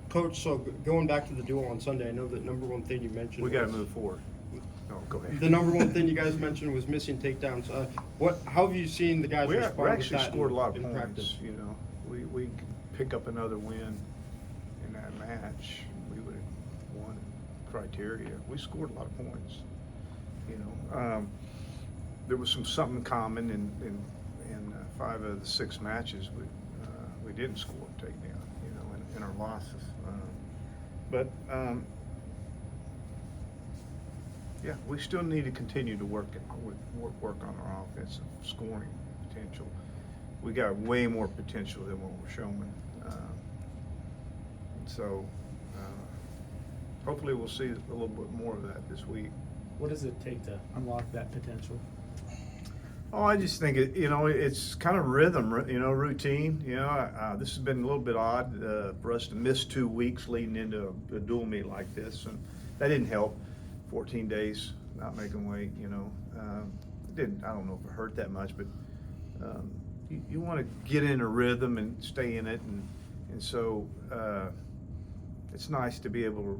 Coach, so going back to the duel on Sunday, I know the number one thing you mentioned We got to move forward. Oh, go ahead. The number one thing you guys mentioned was missing takedowns. How have you seen the guys We respond with actually that scored a lot of in points. practice? You know, we pick up another win in that match. We would have won criteria. We scored a lot of points. You know, there was something common in 5 of the 6 matches. We didn't score a takedown. You know, in our losses. Yeah, we still need to continue to work on our offensive scoring potential. We got way more potential than what we're showing. So hopefully we'll see a little bit more of that this week. What does it take to unlock that potential? Oh, I just think it's kind of rhythm, routine. This has been a little bit odd for us to miss 2 weeks leading into a dual meet like this, and that didn't help. 14 days not making weight, it didn't. I don't know if it hurt that much, but you want to get in a rhythm and stay in it, and so it's nice to be able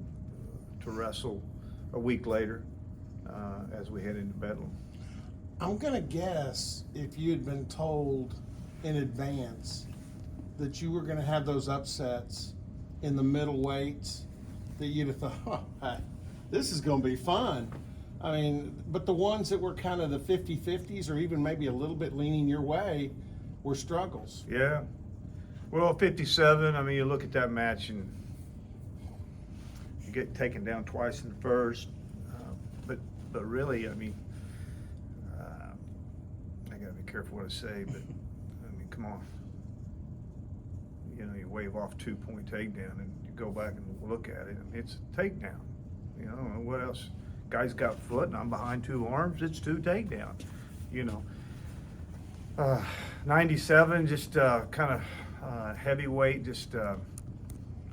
to wrestle a week later as we head into Bedlam. I'm gonna guess if you had been told in advance that you were gonna have those upsets in the middle weights, that you'd have thought, oh, this is gonna be fun. I mean, but the ones that were kind of the 50-50s or even maybe a little bit leaning your way were struggles. Yeah. Well, 57, I mean, you look at that match and you get taken down twice in the first. But really, I mean, I got to be careful what I say, but I mean, come on. You wave off 2-point takedown and you go back and look at it, and it's a takedown. What else? Guy's got foot and I'm behind 2 arms, it's 2 takedown. 97, just kind of heavyweight, just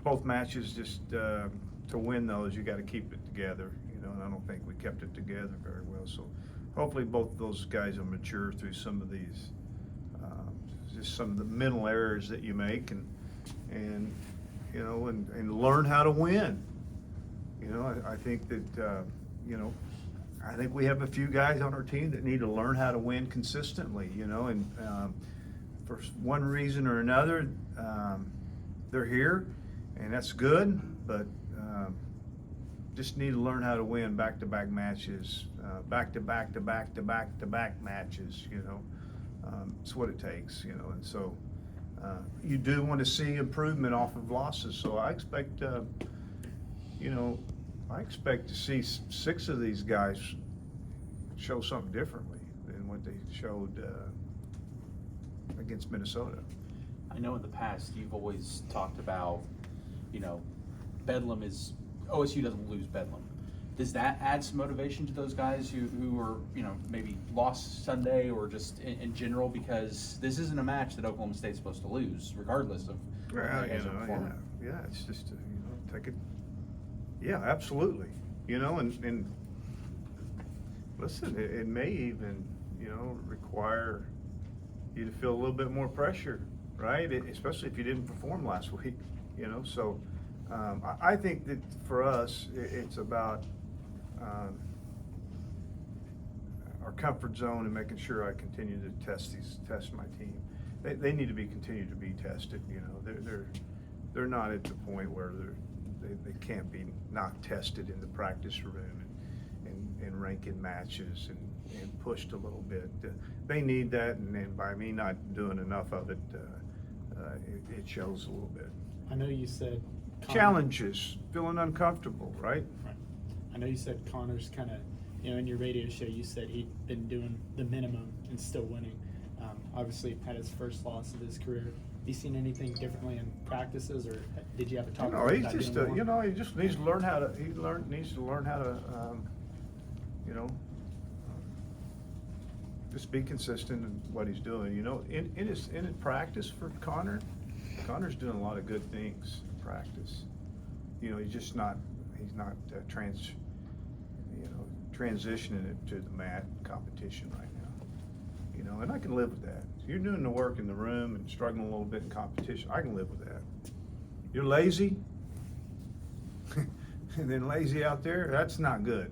both matches, just to win those, you got to keep it together, and I don't think we kept it together very well. So hopefully both of those guys will mature through some of these, just some of the mental errors that you make, and learn how to win. I think that, I think we have a few guys on our team that need to learn how to win consistently, and for one reason or another, they're here, and that's good, but just need to learn how to win back-to-back matches, back-to-back matches, it's what it takes, and so you do want to see improvement off of losses, so I expect, I expect to see 6 of these guys show something differently than what they showed against Minnesota. I know in the past you've always talked about, Bedlam is, OSU doesn't lose Bedlam. Does that add some motivation to those guys who are, maybe lost Sunday or just in general? Because this isn't a match that Oklahoma State's supposed to lose, regardless of how you guys are performing. Yeah, it's just, take it. Yeah, absolutely. And listen, it may even, require you to feel a little bit more pressure, right? Especially if you didn't perform last week, So I think that for us, it's about our comfort zone and making sure I continue to test my team. They need to continue to be tested. They're not at the point where they can't be not tested in the practice room and ranking matches and pushed a little bit. They need that, and by me not doing enough of it, it shows a little bit. I know you said Challenges, feeling uncomfortable, right? Right. I know you said Connor's kind of, in your radio show, you said he'd been doing the minimum and still winning. Obviously, had his first loss of his career. Have you seen anything differently in practices, or did you have a talk? He's just, he just needs to learn how to. Needs to learn how to, just be consistent in what he's doing. In his practice for Connor's doing a lot of good things in practice. He's not transitioning it to the mat competition right now. And I can live with that. You're doing the work in the room and struggling a little bit in competition. I can live with that. you're lazy, and then lazy out there, that's not good,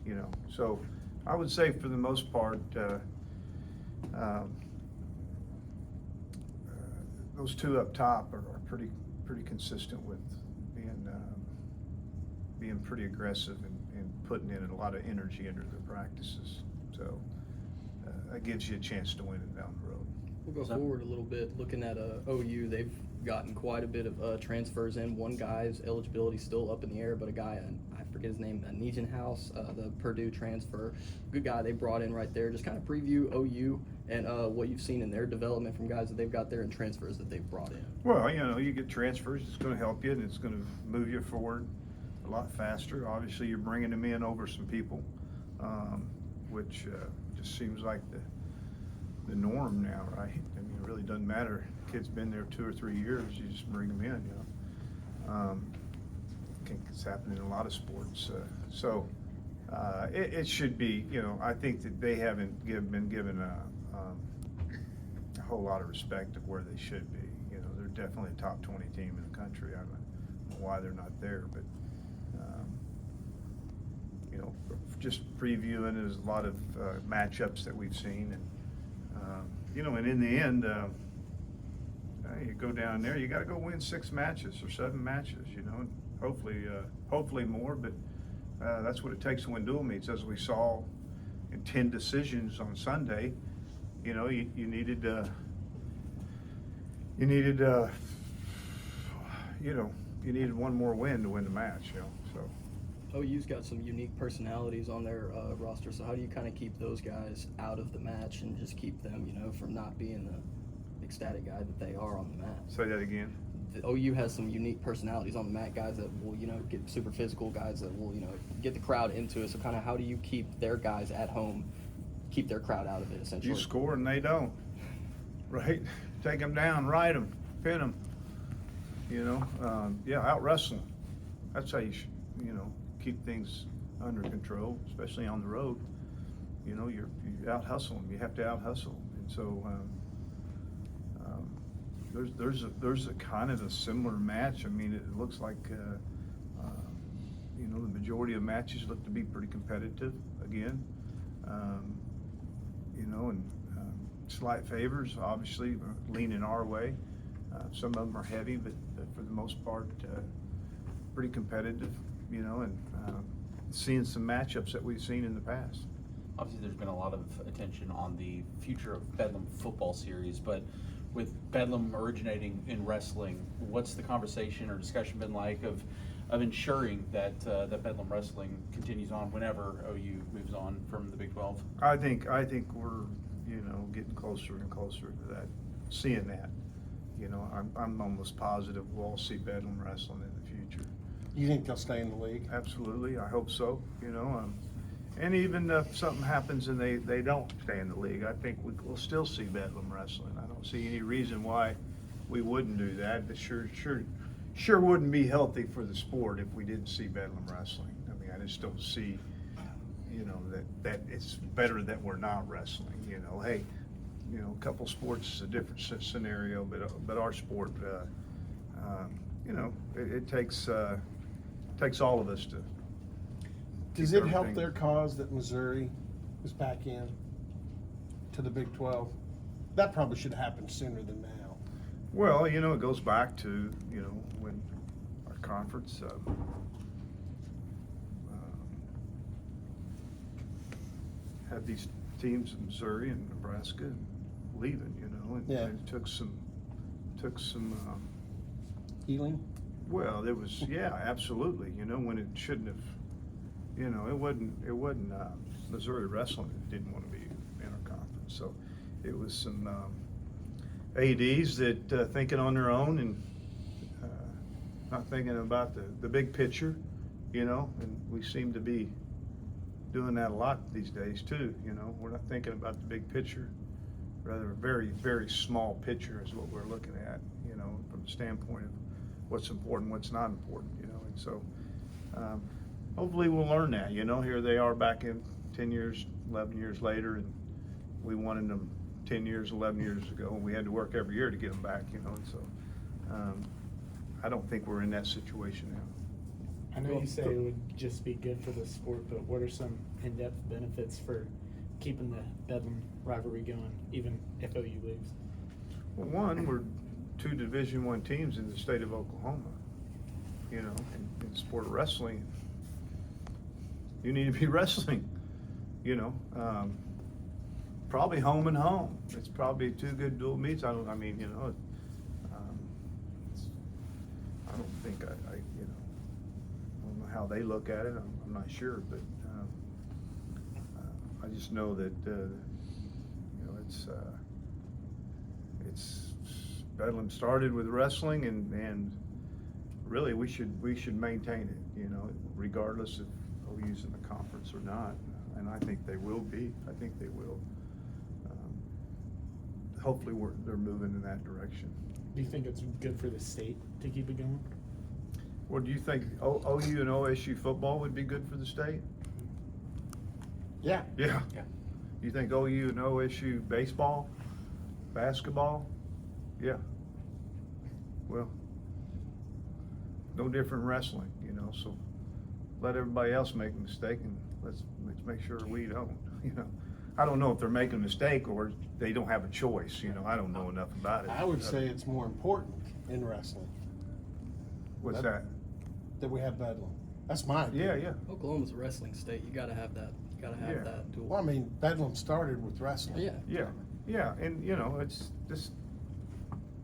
you know. So I would say for the most part, those two up top are pretty consistent with being pretty aggressive and putting in a lot of energy into their practices. So that gives you a chance to win it down the road. We'll go forward a little bit. Looking at OU, they've gotten quite a bit of transfers in. One guy's eligibility still up in the air, but a guy, I forget his name, House, the Purdue transfer, good guy they brought in right there. Just kind of preview OU and what you've seen in their development from guys that they've got there and transfers that they've brought in. Well, you know, you get transfers, it's going to help you and it's going to move you forward a lot faster. Obviously, you're bringing them in over some people, which just seems like the norm now, right? I mean, it really doesn't matter. Kid's been there 2 or 3 years, you just bring them in, you know. I think it's happening in a lot of sports. So it should be, you know, I think that they haven't been given a whole lot of respect of where they should be. You know, they're definitely a top 20 team in the country. I don't know why they're not there, but you know, just previewing, there's a lot of matchups that we've seen, and you know, and in the end, you go down there, you got to go win 6 matches or 7 matches, you know, and hopefully more, but that's what it takes to win dual meets. As we saw in 10 decisions on Sunday, you know, you needed one more win to win the match, you know, so. OU's got some unique personalities on their roster, so how do you kind of keep those guys out of the match and just keep them, you know, from not being the ecstatic guy that they are on the mat? Say that again. The OU has some unique personalities on the mat, guys that will, you know, get super physical, guys that will, you know, get the crowd into it. So kind of how do you keep their guys at home, keep their crowd out of it, essentially? You score and they don't, right? Take them down, ride them, pin them, you know. Yeah, out wrestling. That's how you should, you know, keep things under control, especially on the road. You know, you out hustle them. You have to out hustle, and so there's a kind of a similar match. I mean, it looks like you know, the majority of matches look to be pretty competitive again. You know, and slight favors obviously leaning our way. Some of them are heavy, but for the most part, pretty competitive. You know, and seeing some matchups that we've seen in the past. Obviously, there's been a lot of attention on the future of Bedlam football series, but with Bedlam originating in wrestling, what's the conversation or discussion been like of ensuring that that Bedlam wrestling continues on whenever OU moves on from the Big 12? I think we're, you know, getting closer and closer to that, seeing that. You know, I'm almost positive we'll all see Bedlam wrestling in the future. You think they'll stay in the league? Absolutely, I hope so. You know, and even if something happens and they don't stay in the league, I think we'll still see Bedlam wrestling. I don't see any reason why we wouldn't do that. It sure wouldn't be healthy for the sport if we didn't see Bedlam wrestling. I mean, I just don't see, you know, that it's better that we're not wrestling. You know, hey, you know, a couple sports is a different scenario, but our sport, you know, it takes all of us to. Does keep it help everything. their cause that Missouri is back in to the Big 12? That probably should have happened sooner than now. Well, you know, it goes back to, you know, when our conference had these teams in Missouri and Nebraska leaving, you know, and Yeah. it took some Healing? well, there was, yeah, absolutely, you know, when it shouldn't have, you know, it wasn't Missouri wrestling that didn't want to be in our conference. So it was some ADs that thinking on their own and not thinking about the big picture, you know, and we seem to be doing that a lot these days too, you know. We're not thinking about the big picture, rather a very, very small picture is what we're looking at, you know, from the standpoint of what's important, what's not important, you know. And so hopefully we'll learn that, you know. Here they are back in 10 years, 11 years later, and we wanted them 10 years, 11 years ago, and we had to work every year to get them back, you know. And so I don't think we're in that situation now. I know you say it would just be good for the sport, but what are some in-depth benefits for keeping the Bedlam rivalry going, even if OU leaves? Well, one, we're two Division I teams in the state of Oklahoma. You know, in the sport of wrestling, you need to be wrestling. You know, probably home and home. It's probably two good dual meets. I mean, you know, I don't think you know, I don't know how they look at it. I'm not sure, but I just know that you know, it's Bedlam started with wrestling, and really we should maintain it. You know, regardless of OU's in the conference or not, and I think they will be. I think they will. Hopefully, they're moving in that direction. Do you think it's good for the state to keep it going? Well, do you think OU and OSU football would be good for the state? Yeah. Yeah. Yeah. You think OU and OSU baseball, basketball? Yeah. Well, no different wrestling, you know, so let everybody else make a mistake and let's make sure we don't, you know. I don't know if they're making a mistake or they don't have a choice, you know. I don't know enough about it. I would say it's more important in wrestling What's that? that we have Bedlam. That's my Yeah, opinion. yeah. Oklahoma's a wrestling state. You gotta have that. You gotta have Yeah. that dual. Well, I mean, Bedlam started with wrestling. Yeah. Yeah, yeah, and you know, it's just,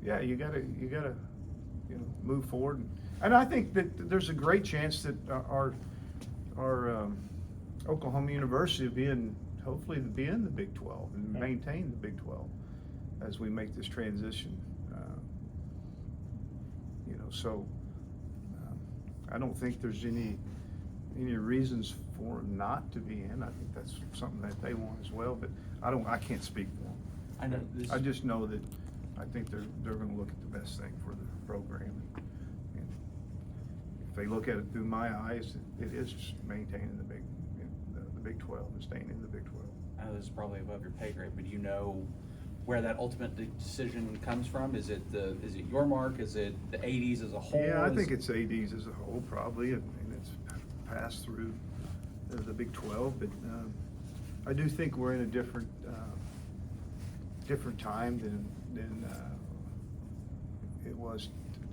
yeah, you gotta, you know, move forward. And I think that there's a great chance that our Oklahoma University hopefully be in the Big 12 and maintain the Big 12 as we make this transition. You know, so I don't think there's any reasons for them not to be in. I think that's something that they want as well, but I can't speak for them. I know this. I just know that I think they're going to look at the best thing for the program. And if they look at it through my eyes, it is maintaining the Big 12 and staying in the Big 12. I know this is probably above your pay grade, but do you know where that ultimate decision comes from? Is it your mark? Is it the 80s as a whole? Yeah, I think it's ADs as a whole probably, and it's passed through the Big 12. But I do think we're in a different time than it was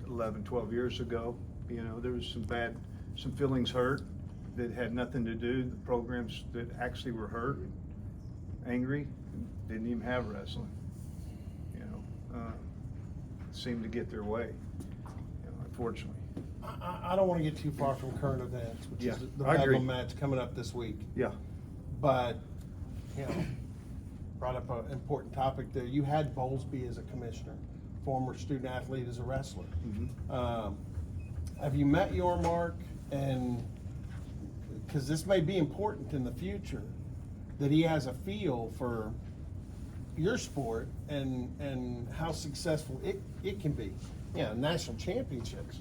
11, 12 years ago. You know, there was some feelings hurt that had nothing to do. The programs that actually were hurt, angry, didn't even have wrestling. You know, seemed to get their way. You know, unfortunately. I don't want to get too far from current events, which Yeah, is the I agree. Bedlam match coming up this week. Yeah. But, you know, brought up an important topic there. You had Bowlesby as a commissioner, former student athlete as a wrestler. Mm-hmm. Have you met your mark? And because this may be important in the future, that he has a feel for your sport and how successful it can be. You know, national championships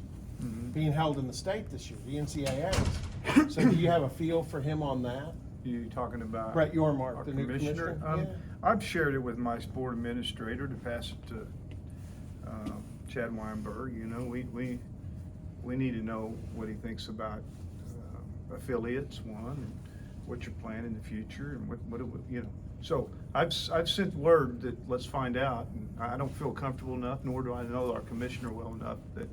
being held in the state this year, the NCAAs. So do you have a feel for him on that? You talking about Brett Yormark, our the new commissioner? Yeah. I've shared it with my sport administrator to pass it to Chad Weinberg. You know, we need to know what he thinks about affiliates, one, and what your plan in the future, and what it would, you know. So I've sent word that let's find out, and I don't feel comfortable enough, nor do I know our commissioner well enough that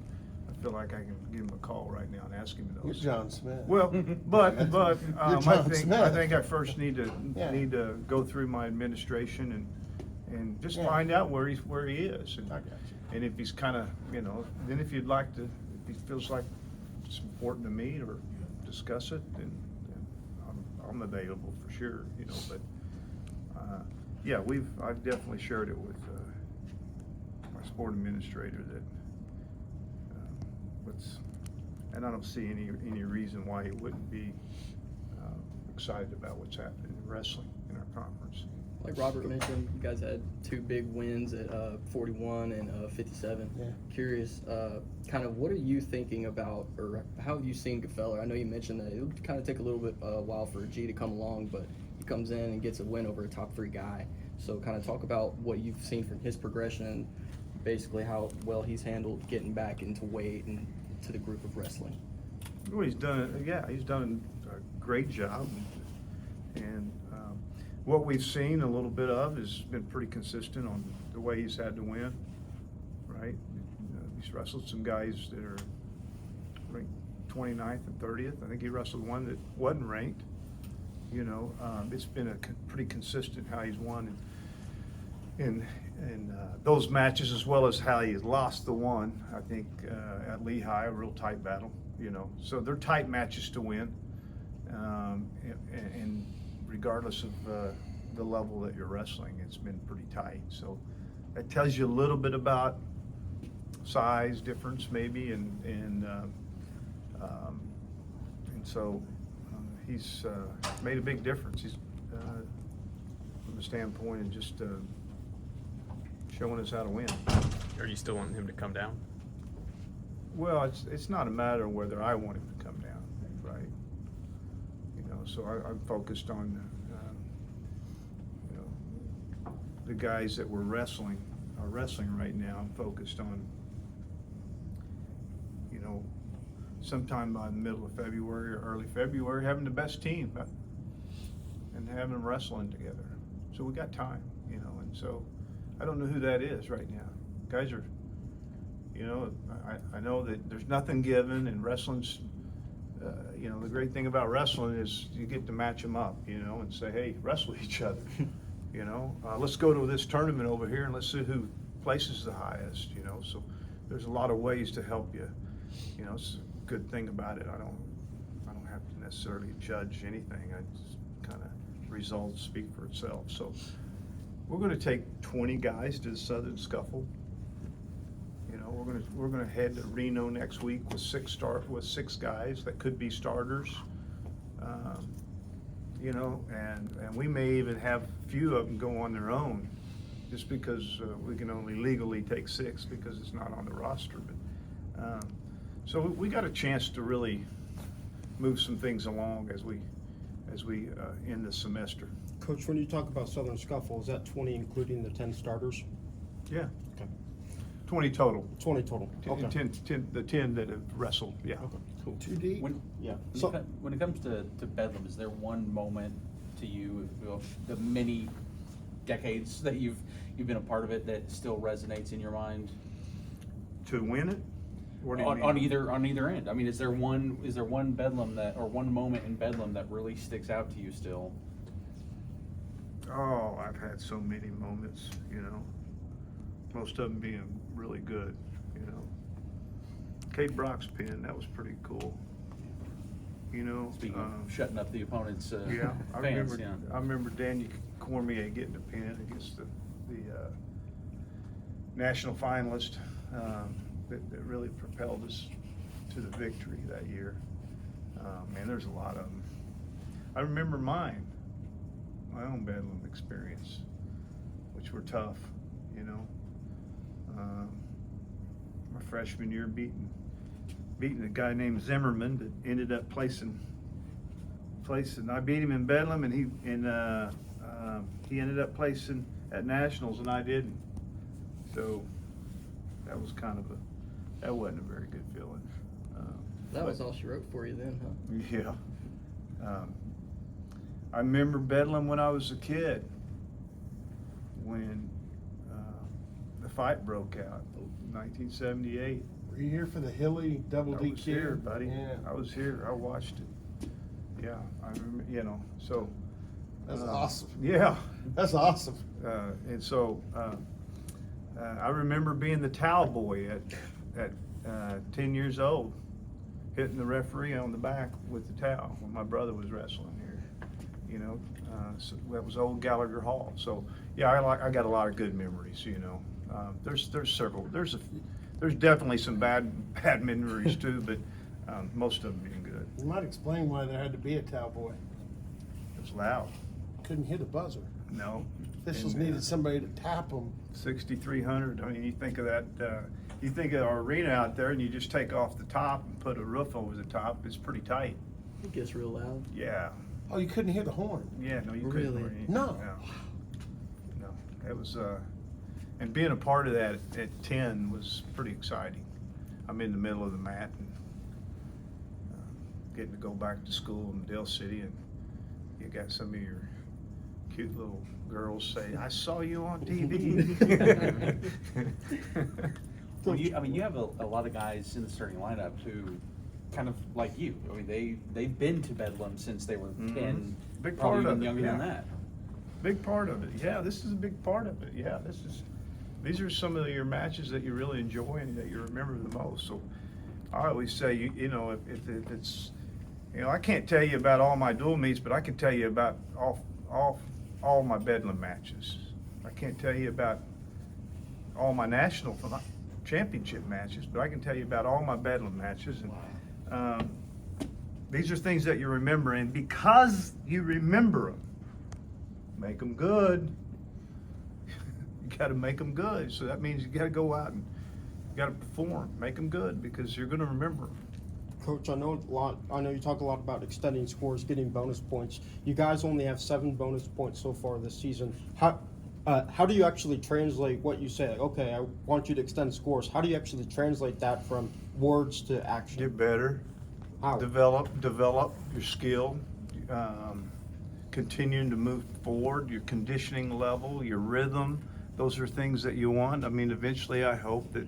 I feel like I can give him a call right now and ask him You're those. John Smith. Well, but You're John Smith. I think I first need to Yeah. go through my administration and just Yeah. find out where he is, and, I got you. and if he's kind of, you know, then if you'd like to, if he feels like it's important to meet or discuss it, then I'm available for sure, you know. But yeah, I've definitely shared it with my sport administrator that and I don't see any reason why he wouldn't be excited about what's happening in wrestling in our conference. Like Robert mentioned, you guys had two big wins at 41 and 57. Yeah. Curious, kind of what are you thinking about, or how have you seen Gefeller? I know you mentioned that it would kind of take a little bit while for G to come along, but he comes in and gets a win over a top 3 guy. So kind of talk about what you've seen from his progression, basically how well he's handled getting back into weight and to the group of wrestling. Well, he's done a great job, and what we've seen a little bit of has been pretty consistent on the way he's had to win, right? He's wrestled some guys that are ranked 29th and 30th. I think he wrestled one that wasn't ranked. You know, it's been pretty consistent how he's won in those matches, as well as how he lost the one, I think, at Lehigh, a real tight battle, you know. So they're tight matches to win, and regardless of the level that you're wrestling, it's been pretty tight. So that tells you a little bit about size difference maybe, and so he's made a big difference. He's from the standpoint of just showing us how to win. Are you still wanting him to come down? Well, it's not a matter of whether I want him to come down, right? You know, so I'm focused on you know, the guys that are wrestling right now. I'm focused on, you know, sometime by the middle of February or early February, having the best team and having them wrestling together. So we got time, you know, and so I don't know who that is right now. Guys are, you know, I know that there's nothing given, and wrestling's, you know, the great thing about wrestling is you get to match them up, you know, and say, hey, wrestle each other, you know. Let's go to this tournament over here and let's see who places the highest, you know. So there's a lot of ways to help you, you know. It's a good thing about it. I don't have to necessarily judge anything. I just kind of results speak for itself. So we're going to take 20 guys to the Southern Scuffle. You know, we're gonna head to Reno next week with six guys that could be starters. You know, and we may even have a few of them go on their own, just because we can only legally take 6 because it's not on the roster. But so we got a chance to really move some things along as we end the semester. Coach, when you talk about Southern Scuffle, is that 20 including the 10 starters? Yeah. Okay. 20 total. 20 total. Okay. 10, the 10 that have wrestled. Yeah. Okay, cool. Too deep? Yeah. When it comes to Bedlam, is there one moment to you, of the many decades that you've been a part of it, that still resonates in your mind? To win it? What do you mean? On either end. I mean, is there one Bedlam or one moment in Bedlam that really sticks out to you still? Oh, I've had so many moments, you know, most of them being really good, you know. Kate Brock's pin, that was pretty cool, you know. Speaking of shutting up the opponent's Yeah, I fans, remember Daniel Cormier getting a pin against the national finalist that really propelled us to the victory that year. Man, there's a lot of them. I remember my own Bedlam experience, which were tough, you know. My freshman year beating a guy named Zimmerman that ended up placing. I beat him in Bedlam, and he ended up placing at nationals, and I didn't. So that was that wasn't a very good feeling. That was all she wrote for you then, huh? Yeah. I remember Bedlam when I was a kid, when the fight broke out, 1978. Were you here for the Hilly double DQ? I was here, buddy. Yeah. I was here. I watched it. Yeah, I remember. You know, so. That's awesome. Yeah. That's awesome. And so I remember being the towel boy at 10 years old, hitting the referee on the back with the towel when my brother was wrestling here. You know, so that was old Gallagher Hall. So yeah, I got a lot of good memories. You know, there's several. There's definitely some bad memories too, but most of them being good. You might explain why there had to be a towel boy. It was loud. Couldn't hit a buzzer. No. Officials And, needed somebody to tap them. 6,300. I mean, you think of that. You think of our arena out there, and you just take off the top and put a roof over the top. It's pretty tight. It gets real loud. Yeah. Oh, you couldn't hit a horn. Yeah. No, you couldn't. Really? Or anything. No. No. It was. And being a part of that at 10 was pretty exciting. I'm in the middle of the mat and getting to go back to school in Dale City, and you got some of your cute little girls say, "I saw you on TV." Well, you have a lot of guys in the starting lineup who, kind of like you. I mean, they've been to Bedlam since they were 10, Big probably part even of it, younger than yeah. that. Big part of it. Yeah, this is a big part of it. Yeah, these are some of your matches that you really enjoy and that you remember the most. So I always say, you know, if it's, you know, I can't tell you about all my dual meets, but I can tell you about all my Bedlam matches. I can't tell you about all my national championship matches, but I can tell you about all my Bedlam matches. And these are things that you remember, and because you remember them, make them good. You got to make them good. So that means you got to go out and you got to perform, make them good, because you're going to remember them. Coach, I know you talk a lot about extending scores, getting bonus points. You guys only have 7 bonus points so far this season. How do you actually translate what you say? Like, okay, I want you to extend scores. How do you actually translate that from words to action? Get better. How? Develop your skill. Continuing to move forward, your conditioning level, your rhythm. Those are things that you want. I mean, eventually, I hope that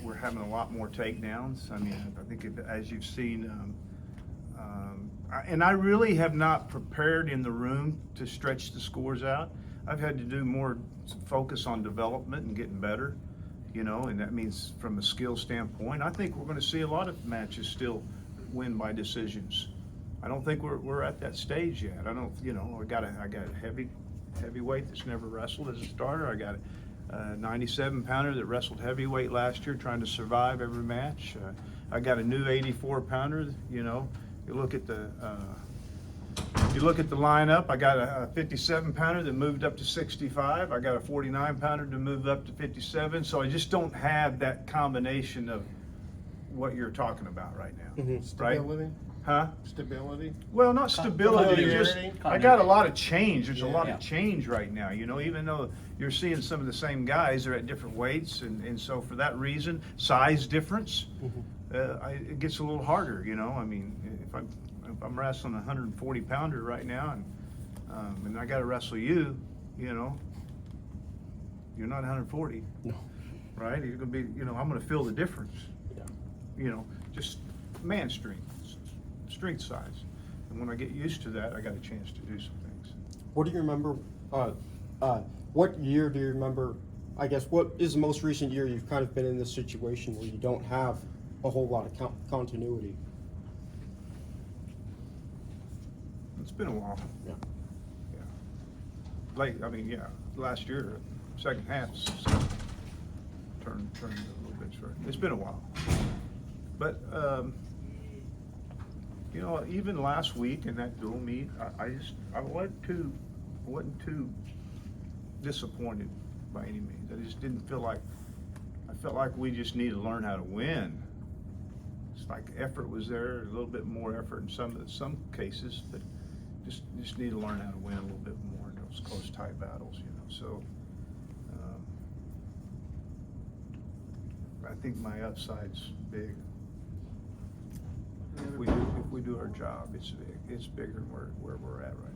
we're having a lot more takedowns. I mean, I think as you've seen, and I really have not prepared in the room to stretch the scores out. I've had to do more focus on development and getting better, you know, and that means from a skill standpoint. I think we're going to see a lot of matches still win by decisions. I don't think we're at that stage yet. I don't, you know, I got a heavyweight that's never wrestled as a starter. I got a 97 pounder that wrestled heavyweight last year, trying to survive every match. I got a new 84 pounder. You know, you look at the lineup. I got a 57 pounder that moved up to 65. I got a 49 pounder to move up to 57. So I just don't have that combination of what you're talking about right now. Mhm. Right? Stability? Huh? Stability? Well, not stability, just, Continuity. I got a lot of change. There's a Yeah. lot Yeah. of change right now, you know, even though you're seeing some of the same guys, they're at different weights, and so for that reason, size difference, it gets a little harder, you know. I mean, if I'm wrestling a 140 pounder right now, and I got to wrestle you, you know, you're not 140, No. right? You're gonna be, you know, I'm gonna feel the difference, Yeah. you know, just man strength size. And when I get used to that, I got a chance to do some things. What do you remember? What year do you remember? I guess what is the most recent year you've kind of been in this situation where you don't have a whole lot of continuity? It's been a while. Yeah. Yeah. Last year, second half, turned a little bit short. It's been a while. But, you know, even last week in that dual meet, I wasn't too disappointed by any means. I just didn't feel like, I felt like we just need to learn how to win. It's like effort was there, a little bit more effort in some cases, but just need to learn how to win a little bit more in those close, tight battles, you know. So I think my upside's big. If we do our job, it's big. It's bigger than where we're at right